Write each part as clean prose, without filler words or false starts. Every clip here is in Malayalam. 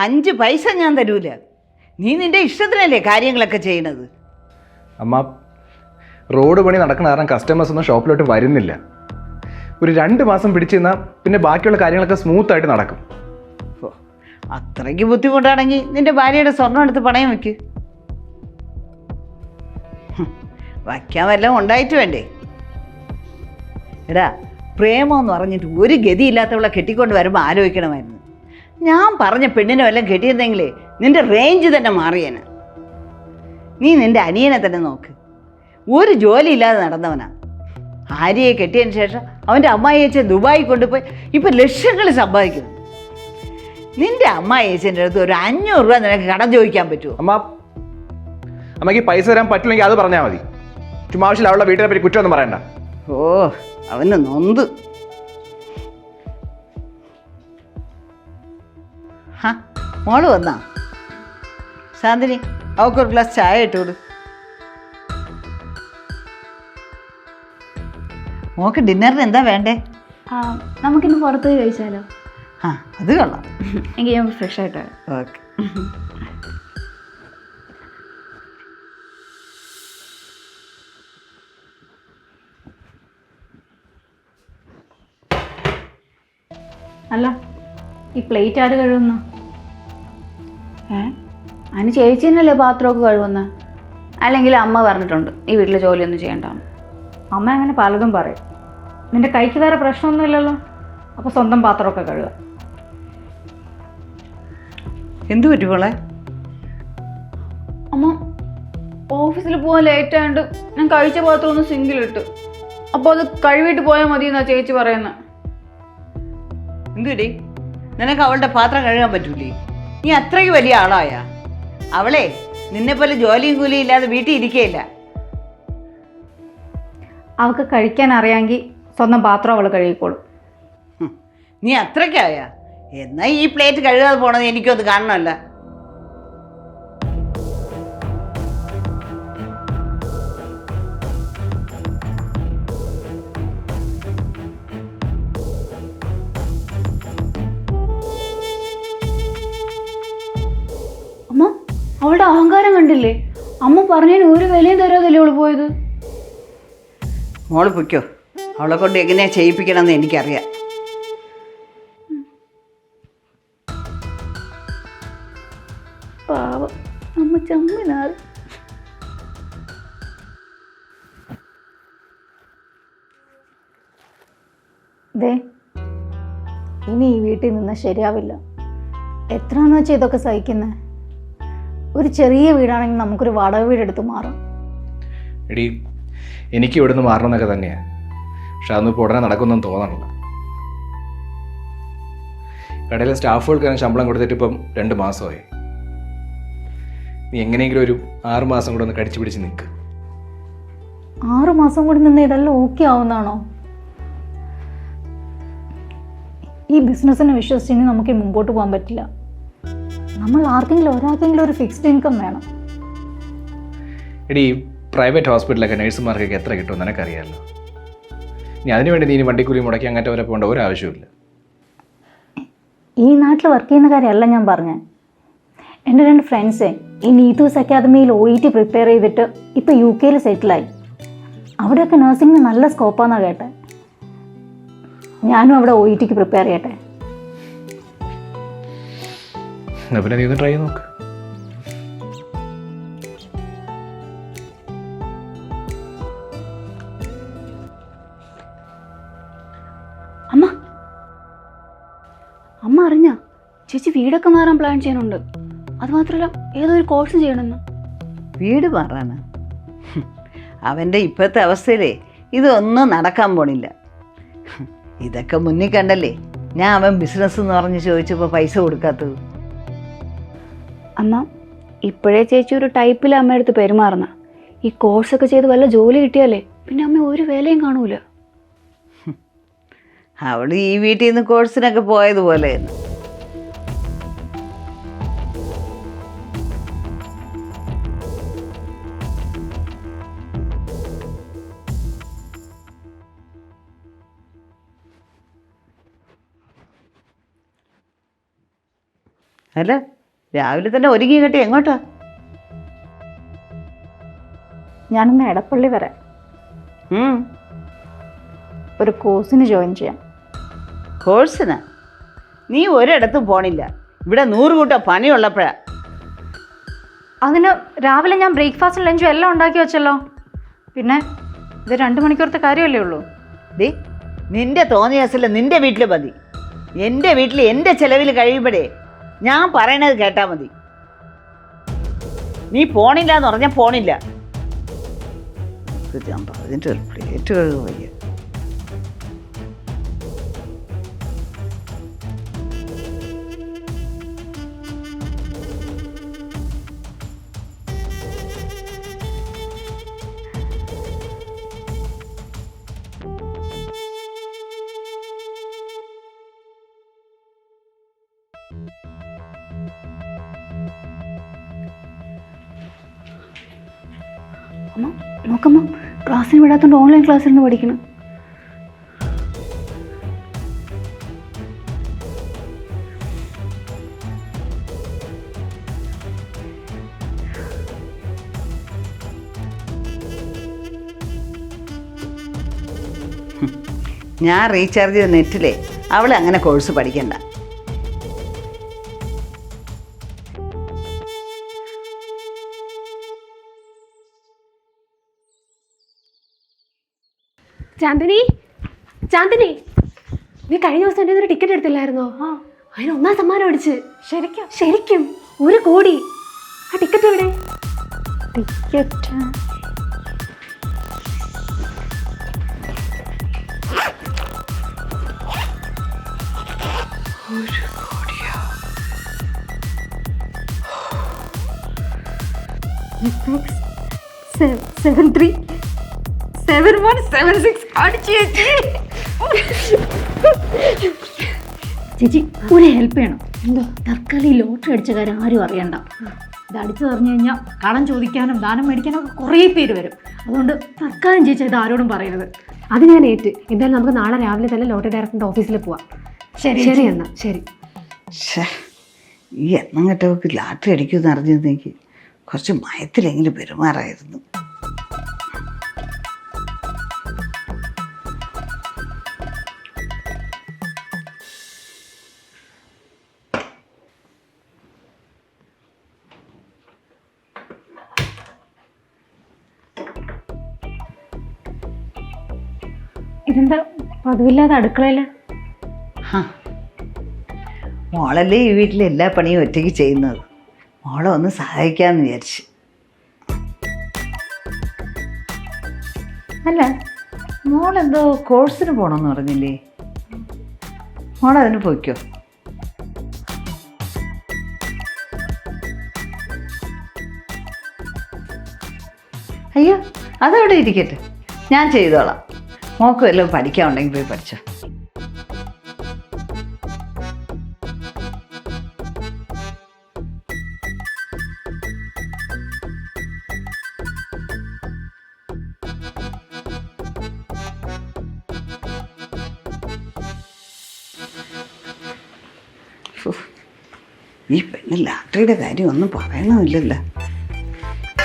5 പൈസ ഞാൻ തരൂല. നീ നിന്റെ ഇഷ്ടത്തിനല്ലേ കാര്യങ്ങളൊക്കെ ചെയ്യണത്. അമ്മ, റോഡ് പണി നടക്കുന്ന കാരണം കസ്റ്റമേഴ്സ് ഒന്നും ഷോപ്പിലോട്ട് വരുന്നില്ല. ഒരു 2 മാസം പിടിച്ചു നിന്നാൽ പിന്നെ ബാക്കിയുള്ള കാര്യങ്ങളൊക്കെ സ്മൂത്തായിട്ട് നടക്കും. ഓ, അത്രയ്ക്ക് ബുദ്ധിമുട്ടാണെങ്കിൽ നിന്റെ ഭാര്യയുടെ സ്വർണ്ണം എടുത്ത് പണയം വെക്ക്. വയ്ക്കാൻ വല്ലതും ഉണ്ടായിട്ട് വേണ്ടേ? എടാ, പ്രേമമെന്ന് പറഞ്ഞിട്ട് ഒരു ഗതിയില്ലാത്തവളെ കെട്ടിക്കൊണ്ട് വരുമ്പോൾ ആലോചിക്കണമായിരുന്നു. ഞാൻ പറഞ്ഞ പെണ്ണിനെ വല്ലതും കെട്ടിയിരുന്നെങ്കിലേ നിന്റെ റേഞ്ച് തന്നെ മാറിയേനെ. നീ നിന്റെ അനിയനെ തന്നെ നോക്ക്. ഒരു ജോലി ഇല്ലാതെ നടന്നവനാ. ആര്യയെ കെട്ടിയതിന് ശേഷം അവൻ്റെ അമ്മായിയച്ഛൻ ദുബായി കൊണ്ടുപോയി ഇപ്പം ലക്ഷങ്ങൾ സമ്പാദിക്കുന്നു. നിന്റെ അമ്മായിയച്ഛൻ്റെ അടുത്ത് ഒരു 500 രൂപ നിനക്ക് കടം ചോദിക്കാൻ പറ്റുമോ? അമ്മയ്ക്ക് പൈസ തരാൻ പറ്റില്ലെങ്കിൽ അത് പറഞ്ഞാൽ മതി. ചുമ്മാ ആവശ്യമില്ല അവളുടെ വീട്ടിനെ പറ്റി കുറ്റമൊന്നും പറയണ്ട. ഓ, അവന് നൊന്ത്. മോള് വന്നാ? ശാന്തിനി, അവക്കൊരു ഗ്ലാസ് ചായ ഇട്ടോട്. മോക്ക് ഡിന്നറിന് എന്താ വേണ്ടേ? നമുക്കിന്ന് പുറത്ത് പോയി കഴിച്ചാലോ? അത് കൊള്ളാം. എങ്കിൽ ഞാൻ ഫ്രഷ് ആയിട്ട് വരാം. ഓക്കെ. അല്ല, ഈ പ്ലേറ്റ് ആര് കഴുകുന്ന? അതിന് ചേച്ചി തന്നെയല്ലേ പാത്രമൊക്കെ കഴുകുന്ന? അല്ലെങ്കിൽ അമ്മ പറഞ്ഞിട്ടുണ്ട് ഈ വീട്ടിലെ ജോലിയൊന്നും ചെയ്യണ്ടാന്ന്. അമ്മ അങ്ങനെ പലതും പറയും. നിന്റെ കൈക്ക് വേറെ പ്രശ്നമൊന്നുമില്ലല്ലോ, അപ്പോൾ സ്വന്തം പാത്രമൊക്കെ കഴുകുക. എന്തു പറ്റി മോളെ? അമ്മ, ഓഫീസിൽ പോകാൻ ലേറ്റ് ആയതുകൊണ്ട് ഞാൻ കഴിച്ച പാത്രം ഒന്ന് സിങ്കിലിട്ട്. അപ്പോൾ അത് കഴുകിയിട്ട് പോയാൽ മതി എന്നാ ചേച്ചി പറയുന്നത്. എന്തുടി, നിനക്ക് അവളുടെ പാത്രം കഴുകാൻ പറ്റൂലേ? നീ അത്രയ്ക്ക് വലിയ ആളായ? അവളെ നിന്നെപ്പോലെ ജോലിയും കൂലിയും ഇല്ലാതെ വീട്ടിൽ ഇരിക്കുകയില്ല. അവൾക്ക് കഴിക്കാൻ അറിയാമെങ്കിൽ സ്വന്തം പാത്രം അവൾ കഴുകിക്കോളും. നീ അത്രയ്ക്കായ? എന്നാ ഈ പ്ലേറ്റ് കഴുകാതെ പോണത് എനിക്കൊന്ന് കാണണമല്ല. അമ്മ, അവളുടെ അഹങ്കാരം കണ്ടില്ലേ? അമ്മ പറഞ്ഞതിന് ഒരു വിലയും തരാതല്ലേ അവള് പോയത്. മോള് പൊയ്ക്കോ, അവളെ കൊണ്ട് എങ്ങനെയാ ചെയ്യിപ്പിക്കണമെന്ന് എനിക്കറിയാം. പാവം അമ്മ ചമ്മനാൾ. ദേ, ഇനി ഈ വീട്ടിൽ നിന്ന് ശരിയാവില്ല. എത്രയാണെന്ന് വെച്ചാൽ ഇതൊക്കെ സഹിക്കുന്നത്? ഒരു ചെറിയ വീടാണെങ്കിൽ നമുക്കൊരു വാടക വീടെടുത്ത് മാറാം. എടി, എനിക്ക് ഇവിടുന്ന് മാറണമെന്നൊക്കെ തന്നെയാണ്. പക്ഷെ അതൊന്നും ഇപ്പോൾ ഉടനെ നടക്കുമെന്നൊന്നും തോന്നണില്ല. കടയിലെ സ്റ്റാഫുകൾക്ക് തന്നെ ശമ്പളം കൊടുത്തിട്ട് ഇപ്പം 2 മാസമായി. നീ എങ്ങനെയെങ്കിലും ഒരു 6 മാസം കൂടെ ഒന്ന് കടിച്ചു പിടിച്ച് നിൽക്ക്. 6 മാസം കൂടി നിന്ന് ഇതെല്ലാം ഓക്കെ ആവുന്നതാണോ? ഈ ബിസിനസ്സിനെ വിശ്വസിച്ച് നമുക്ക് മുമ്പോട്ട് പോകാൻ പറ്റില്ല. നമ്മൾ ഒരാൾക്കെങ്കിലും ഒരു ഫിക്സ്ഡ് ഇൻകം വേണം. എടി, പ്രൈവറ്റ് ഹോസ്പിറ്റലൊക്കെ നഴ്സുമാർക്കൊക്കെ എത്ര കിട്ടുമെന്ന് നിനക്കറിയാമല്ലോ. ഇനി അതിനുവേണ്ടി നീ വണ്ടിക്കൂലി മുടക്കി അങ്ങനത്തെ വരെ പോകേണ്ട ഒരു ആവശ്യമില്ല. ഈ നാട്ടിൽ വർക്ക് ചെയ്യുന്ന കാര്യമല്ല ഞാൻ പറഞ്ഞത്. എൻ്റെ 2 ഫ്രണ്ട്സേ ഈ നീതൂസ് അക്കാദമിയിൽ OET പ്രിപ്പയർ ചെയ്തിട്ട് ഇപ്പോൾ UK സെറ്റിലായി. അവിടെയൊക്കെ നഴ്സിംഗിന് നല്ല സ്കോപ്പാണെന്നാണ് കേട്ടെ. ഞാനും അവിടെ OETക്ക് പ്രിപ്പയർ ചെയ്യട്ടെ. പിന്നെ നീ ഒന്ന് ട്രൈ ചെയ്ത് നോക്ക്. അമ്മ അറിഞ്ഞ ചേച്ചി വീടൊക്കെ മാറാൻ പ്ലാൻ ചെയ്യുന്നുണ്ട്. അത് മാത്രമല്ല ഏതോ ഒരു കോഴ്സ് ചെയ്യണമെന്ന്. വീട് മാറാണ്? അവൻ്റെ ഇപ്പോഴത്തെ അവസ്ഥയിലേ ഇതൊന്നും നടക്കാൻ പോണില്ല. ഇതൊക്കെ മുന്നിൽ കണ്ടല്ലേ ഞാൻ അവൻ ബിസിനസ് എന്ന് പറഞ്ഞ് ചോദിച്ചപ്പോൾ പൈസ കൊടുക്കാത്തത്. അമ്മ, ഇപ്പോഴേ ചേച്ചി ഒരു ടൈപ്പിൽ അമ്മയടുത്ത് പെരുമാറുന്ന. ഈ കോഴ്സൊക്കെ ചെയ്ത് വല്ല ജോലി കിട്ടിയാലേ പിന്നെ അമ്മ ഒരു വിലയും കാണൂല. അവൾ ഈ വീട്ടിൽ നിന്ന് കോഴ്സിനൊക്കെ പോയതുപോലെ തന്നെ. അല്ല, രാവിലെ തന്നെ ഒരുങ്ങി കെട്ടി എങ്ങോട്ടാ? ഞാനൊന്ന് എടപ്പള്ളി വരാം, ഒരു കോഴ്സിന് ജോയിൻ ചെയ്യാം. കോഴ്സിനാ? നീ ഒരിടത്തും പോണില്ല, ഇവിടെ 100 കൂട്ടം പണിയുള്ളപ്പോഴാ. അതിന് രാവിലെ ഞാൻ ബ്രേക്ക്ഫാസ്റ്റും ലഞ്ചും എല്ലാം ഉണ്ടാക്കി വെച്ചല്ലോ. പിന്നെ ഇത് 2 മണിക്കൂറത്തെ കാര്യമല്ലേ ഉള്ളൂ. ദേ, നിന്റെ തോന്നിയാസല്ല നിന്റെ വീട്ടിൽ മതി. എൻ്റെ വീട്ടിൽ എൻ്റെ ചെലവിൽ കഴിയുമ്പോഴേ ഞാൻ പറയണത് കേട്ടാൽ മതി. നീ പോണില്ല എന്ന് പറഞ്ഞാൽ പോണില്ല. ഞാൻ പറഞ്ഞിട്ട് ഒരു പ്ലേറ്റ് കഴുകുക വയ്യ. അമ്മ നോക്കമ്മ, ക്ലാസ്സിന് വിടാത്തോണ്ട് ഓൺലൈൻ ക്ലാസ്സിൽ നിന്ന് പഠിക്കണം. ഞാൻ റീചാർജ് ചെയ്ത നെറ്റിലെ അവൾ അങ്ങനെ കോഴ്സ് പഠിക്കണ്ട. ചാന്ദിനി, ചാന്ദിനി, നീ കഴിഞ്ഞ ദിവസം എൻ്റെ ഒരു ടിക്കറ്റ് എടുത്തില്ലായിരുന്നോ? അതിന് 1ാം സമ്മാനം അടിച്ച്. ശരിക്കും? ശരിക്കും 1 കോടി. ആ ടിക്കറ്റ് എവിടെ? ടിക്കറ്റ് ചേച്ചി ഒരു ഹെൽപ്പ് ചെയ്യണം. എന്തോ? തൽക്കാലം ഈ ലോട്ടറി അടിച്ച കാര്യം ആരും അറിയണ്ട. ഇത് അടിച്ചു പറഞ്ഞു കഴിഞ്ഞാൽ കടം ചോദിക്കാനും ദാനം മേടിക്കാനും ഒക്കെ കുറേ പേര് വരും. അതുകൊണ്ട് തൽക്കാലം ചേച്ചി ഇത് ആരോടും പറയരുത്. അത് ഞാൻ ഏറ്റ്. എന്തായാലും നമുക്ക് നാളെ രാവിലെ തന്നെ ലോട്ടറി ഡയറക്ടറിൻ്റെ ഓഫീസിൽ പോവാം. ശരി ശരി എന്നാൽ ശരി. ഈ എണ്ണം കെട്ടവർക്ക് ലാട്ടറി അടിക്കുമെന്ന് അറിഞ്ഞിരുന്നെങ്കിൽ കുറച്ച് മയത്തിലെങ്കിലും പെരുമാറായിരുന്നു. ഇതെന്താ പതിവില്ലാതെ അടുക്കളയിൽ? മോളല്ലേ ഈ വീട്ടിലെ എല്ലാ പണിയും ഒറ്റയ്ക്ക് ചെയ്യുന്നത്. മോളെ ഒന്ന് സഹായിക്കാമെന്ന് വിചാരിച്ചു. അല്ല, മോളെന്തോ കോഴ്സിന് പോകണമെന്ന് പറഞ്ഞില്ലേ? മോളതിന് പോയിക്കോ. അയ്യോ, അതവിടെ ഇരിക്കട്ടെ, ഞാൻ ചെയ്തോളാം. മോക്ക് വല്ലതും പഠിക്കാനുണ്ടെങ്കിൽ പോയി പഠിച്ചോ. ഈ പെണ്ണ് ലാട്ടറിയുടെ കാര്യം ഒന്നും പറയണമില്ലല്ലോ.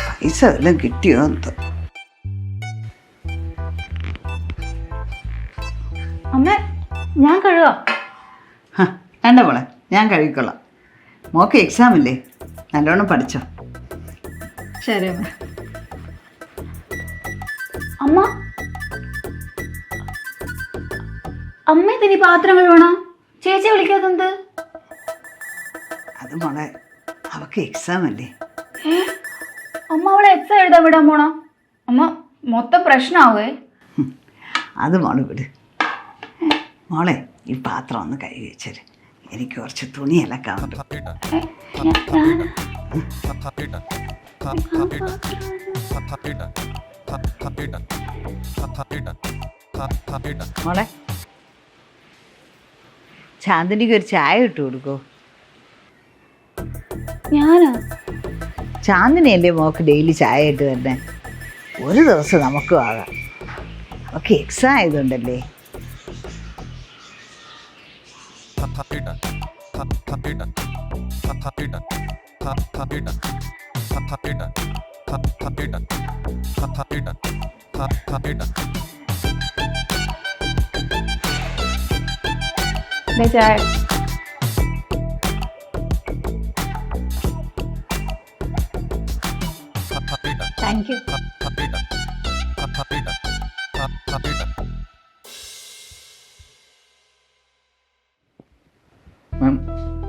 പൈസ വല്ലതും കിട്ടിയോ എന്തോ. അമ്മ ഞാൻ കഴുകാം. വേണ്ട മോളെ, ഞാൻ കഴുകിക്കൊള്ളാം. മോക്ക് എക്സാം ഇല്ലേ, നല്ലോണം പഠിച്ചോ. ശരി അമ്മ. അമ്മ അമ്മ ഇതിനി പാത്രം കഴുകണം. ചേച്ചി വിളിക്കാത്തത്? അത് മോളെ, അവക്ക് എക്സാം അല്ലേ. അമ്മ അവളെ എക്സാം എഴുതാൻ വിടാൻ പോണോ? അമ്മ മൊത്തം പ്രശ്നമാവേ. അത് മോള് വിട്. മോളെ, ഈ പാത്രം ഒന്ന് കഴുകി വെച്ചേര്. എനിക്ക് കുറച്ച് തുണി അലക്കാറുണ്ട്. മോളെ, ചാന്ദിനിക്ക് ഒരു ചായ ഇട്ട് കൊടുക്കോ? ഞാനാ? ചാന്ദിനിയല്ലേ മോക്ക് ഡെയിലി ചായ ഇട്ട് തന്നെ. ഒരു ദിവസം നമുക്കും ആകാം. അവൾക്ക് എക്സാം ആയതുകൊണ്ടല്ലേ. ദേ ചായ. Thank you. മാം,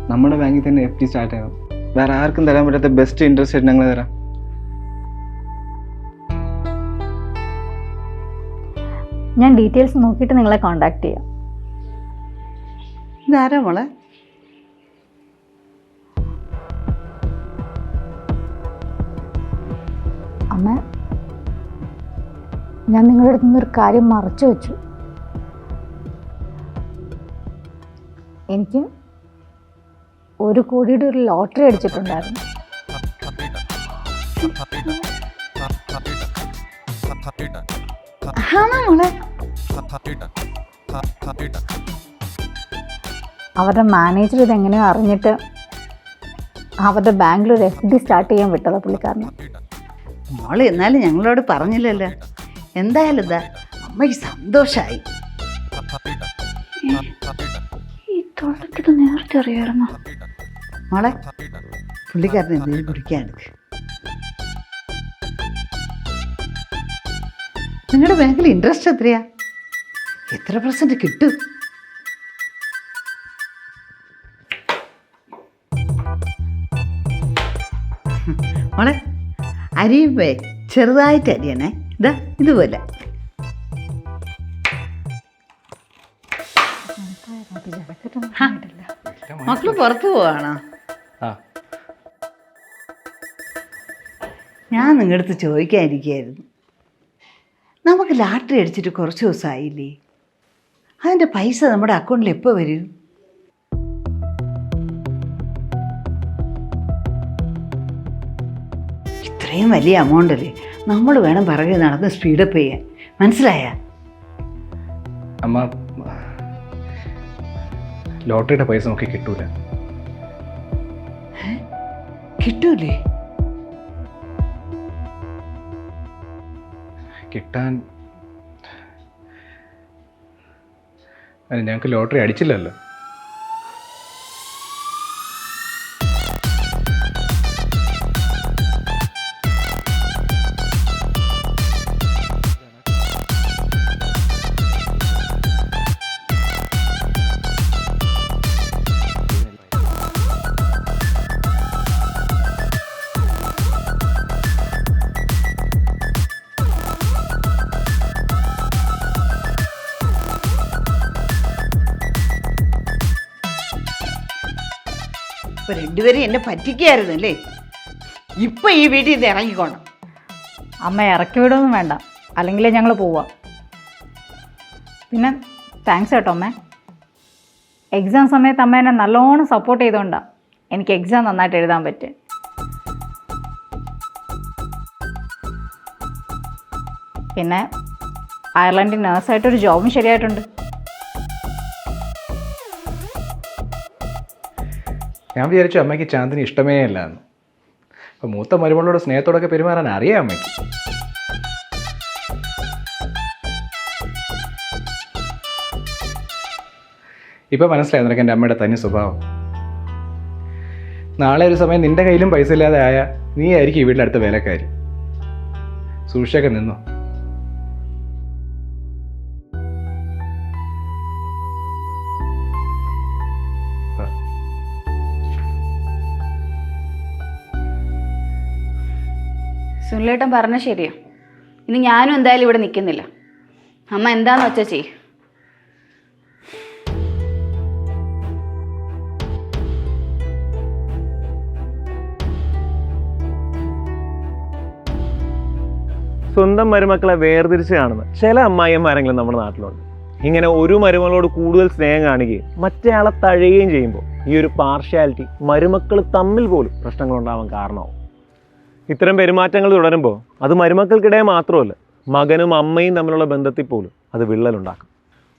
നമ്മുടെ ബാങ്കിൽ തന്നെ FD സ്റ്റാർട്ട് ചെയ്യണം. വേറെ ആർക്കും തരാൻ പറ്റാത്ത ബെസ്റ്റ് ഇൻട്രസ്റ്റ് ആയിട്ട് ഞങ്ങൾ തരാം. ഞാൻ ഡീറ്റെയിൽസ് നോക്കിയിട്ട് നിങ്ങളെ കോൺടാക്ട് ചെയ്യാം. ഇതാരാ മോളെ? അമ്മ, ഞാൻ നിങ്ങളുടെ അടുത്ത് നിന്നൊരു കാര്യം മറച്ചു വെച്ചു. എനിക്ക് 1 കോടിയുടെ ഒരു ലോട്ടറി അടിച്ചിട്ടുണ്ടായിരുന്നു. ആണോ മോളെ? അവരുടെ മാനേജർ ഇതെങ്ങനെയോ അറിഞ്ഞിട്ട് അവരുടെ ബാങ്കിൽ ഒരു FD സ്റ്റാർട്ട് ചെയ്യാൻ വിട്ടതാ പുള്ളിക്കാരനെ. മോള് എന്നാലും ഞങ്ങളോട് പറഞ്ഞില്ലല്ലോ. എന്തായാലും ഇതാ അമ്മയ്ക്ക് സന്തോഷായി. ഈ തൊള്ളക്കിത് നേരത്തെ അറിയാമായിരുന്നു. മോളെ, പുള്ളിക്കാരൻ എന്തെങ്കിലും കുടിക്കാൻ എടുക്ക്. നിങ്ങളുടെ ബാങ്കിൽ ഇൻട്രസ്റ്റ് എത്രയാ? എത്ര % കിട്ടും? മോളെ, അരിയുമ്പേ ചെറുതായിട്ട് അരിയണേ. ഇതാ ഇതുപോലെ. മക്കള് പുറത്തു പോവാണോ? ആ, ഞാൻ നിങ്ങളുടെ അടുത്ത് ചോദിക്കാനിരിക്കുകയായിരുന്നു. നമുക്ക് ലാട്ടറി അടിച്ചിട്ട് കുറച്ച് ദിവസമായില്ലേ? അതിൻ്റെ പൈസ നമ്മുടെ അക്കൗണ്ടിൽ എപ്പോൾ വരും? ഇത്രയും വലിയ എമൗണ്ട് അല്ലേ? നമ്മൾ വേണം പിറകെ നടന്ന് സ്പീഡപ്പ് ചെയ്യാൻ. മനസ്സിലായ? അമ്മ, ലോട്ടറിയുടെ പൈസ നമുക്ക് കിട്ടൂല. കിട്ടൂലേ? കിട്ടാൻ ഞങ്ങൾക്ക് ലോട്ടറി അടിച്ചില്ലല്ലോ. ഇപ്പൊ രണ്ടുപേരും എന്നെ പറ്റിക്കായിരുന്നല്ലേ? ഇപ്പൊ ഈ വീട്ടിൽ നിന്ന് ഇറങ്ങിക്കോണം. അമ്മ ഇറക്കി വിടൊന്നും വേണ്ട, അല്ലെങ്കിലേ ഞങ്ങൾ പോവാം. പിന്നെ താങ്ക്സ് കേട്ടോ അമ്മേ. എക്സാം സമയത്ത് അമ്മ എന്നെ നല്ലോണം സപ്പോർട്ട് ചെയ്തുകൊണ്ടാണ് എനിക്ക് എക്സാം നന്നായിട്ട് എഴുതാൻ പറ്റും. പിന്നെ അയർലൻഡിൽ നേഴ്സായിട്ടൊരു ജോബും ശരിയായിട്ടുണ്ട്. ഞാൻ വിചാരിച്ചു അമ്മയ്ക്ക് ചാന്ദിനി ഇഷ്ടമേ അല്ല എന്ന്. അപ്പോൾ മൂത്ത മരുമകളോട് സ്നേഹത്തോടൊക്കെ പെരുമാറാൻ അറിയാം അമ്മയ്ക്ക്. ഇപ്പം മനസ്സിലായി നിനക്ക് എൻ്റെ അമ്മയുടെ തനി സ്വഭാവം. നാളെ ഒരു സമയം നിൻ്റെ കയ്യിലും പൈസ ഇല്ലാതെ ആയാൽ നീ ആയിരിക്കും ഈ വീട്ടിലെ അടുത്ത വേലക്കാരി. സൂക്ഷിച്ചൊക്കെ നിന്നോ. സുനിലേട്ടൻ പറഞ്ഞ ശരിയാ. ഇനി ഞാനും എന്തായാലും ഇവിടെ നിൽക്കുന്നില്ല. അമ്മ എന്താന്ന് വെച്ചാ ചെയ്യ്. സ്വന്തം മരുമക്കളെ വേർതിരിച്ച് കാണുന്ന ചില അമ്മായിയന്മാരെങ്കിലും നമ്മുടെ നാട്ടിലുണ്ട്. ഇങ്ങനെ ഒരു മരുമകളോട് കൂടുതൽ സ്നേഹം കാണുകയും മറ്റേയാളെ തഴയുകയും ചെയ്യുമ്പോൾ ഈ ഒരു പാർഷ്യാലിറ്റി മരുമക്കൾ തമ്മിൽ പോലും പ്രശ്നങ്ങളുണ്ടാവാൻ കാരണമാവും. ഇത്തരം പെരുമാറ്റങ്ങൾ തുടരുമ്പോൾ അത് മരുമക്കൾക്കിടയിൽ മാത്രമല്ല, മകനും അമ്മയും തമ്മിലുള്ള ബന്ധത്തിൽ പോലും അത് വിള്ളലുണ്ടാക്കും.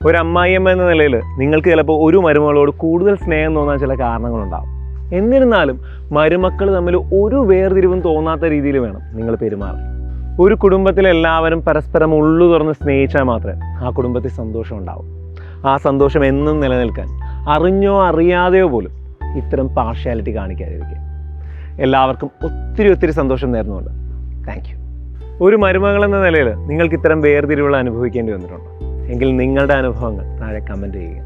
ഒരു അമ്മായിയമ്മ എന്ന നിലയിൽ നിങ്ങൾക്ക് ചിലപ്പോൾ ഒരു മരുമകളോട് കൂടുതൽ സ്നേഹം തോന്നാൻ ചില കാരണങ്ങളുണ്ടാകും. എന്നിരുന്നാലും മരുമക്കൾ തമ്മിൽ ഒരു വേർതിരിവും തോന്നാത്ത രീതിയിൽ വേണം നിങ്ങൾ പെരുമാറാൻ. ഒരു കുടുംബത്തിലെ എല്ലാവരും പരസ്പരം ഉള്ളു തുറന്ന് സ്നേഹിച്ചാൽ മാത്രമേ ആ കുടുംബത്തിൽ സന്തോഷം ഉണ്ടാവും. ആ സന്തോഷം എന്നും നിലനിൽക്കാൻ അറിഞ്ഞോ അറിയാതെയോ പോലും ഇത്തരം പാർഷ്യാലിറ്റി കാണിക്കാതിരിക്കുക. എല്ലാവർക്കും ഒത്തിരി സന്തോഷം നേർന്നുകൊണ്ട് താങ്ക് യു. ഒരു മരുമകൾ എന്ന നിലയിൽ നിങ്ങൾക്ക് ഇത്തരം വേർതിരിവുകൾ അനുഭവിക്കേണ്ടി വന്നിട്ടുണ്ടോ? എങ്കിൽ നിങ്ങളുടെ അനുഭവങ്ങൾ താഴെ കമൻറ്റ് ചെയ്യുക.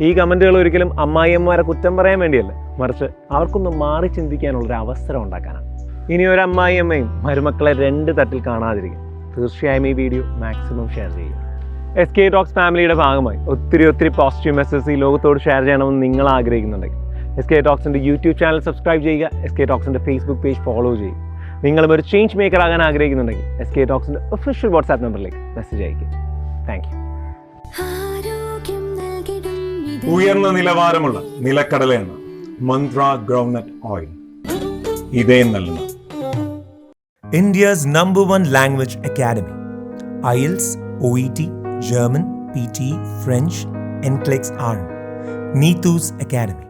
ഈ കമൻറ്റുകൾ ഒരിക്കലും അമ്മായിയമ്മമാരെ കുറ്റം പറയാൻ വേണ്ടിയല്ല, മറിച്ച് അവർക്കൊന്ന് മാറി ചിന്തിക്കാനുള്ളൊരു അവസരം ഉണ്ടാക്കാനാണ്. ഇനി ഒരു അമ്മായിയമ്മയും മരുമക്കളെ 2 തട്ടിൽ കാണാതിരിക്കുക. തീർച്ചയായും ഈ വീഡിയോ മാക്സിമം ഷെയർ ചെയ്യുക. SK Talks ഫാമിലിയുടെ ഭാഗമായി ഒത്തിരി പോസിറ്റീവ് മെസ്സേജസ് ഈ ലോകത്തോട് ഷെയർ ചെയ്യണമെന്ന് നിങ്ങൾ ആഗ്രഹിക്കുന്നുണ്ടെങ്കിൽ SK Talksന്റെ യൂട്യൂബ് ചാനൽ സബ്സ്ക്രൈബ് ചെയ്യുക. SK Talksന്റെ ഫേസ്ബുക്ക് പേജ് ഫോളോ ചെയ്യുക. നിങ്ങളും ഒരു ചേഞ്ച് മേക്കർ ആകാൻ ആഗ്രഹിക്കുന്നുണ്ടെങ്കിൽ SK Talksന്റെ ഒഫീഷ്യൽ വാട്സാപ്പ് നമ്പറിലേക്ക് മെസ്സേജ് അയയ്ക്കുക. Thank you. ഉയർന്ന നിലവാരമുള്ള നിലക്കടലയെണ്ണ മന്ത്ര ഗ്രൗണ്ട്നട്ട് ഓയിൽ. ഇതേ നൽകുന്ന India's #1 language academy. IELTS, OET, German, PT, French, NCLEX, NEETU's Academy.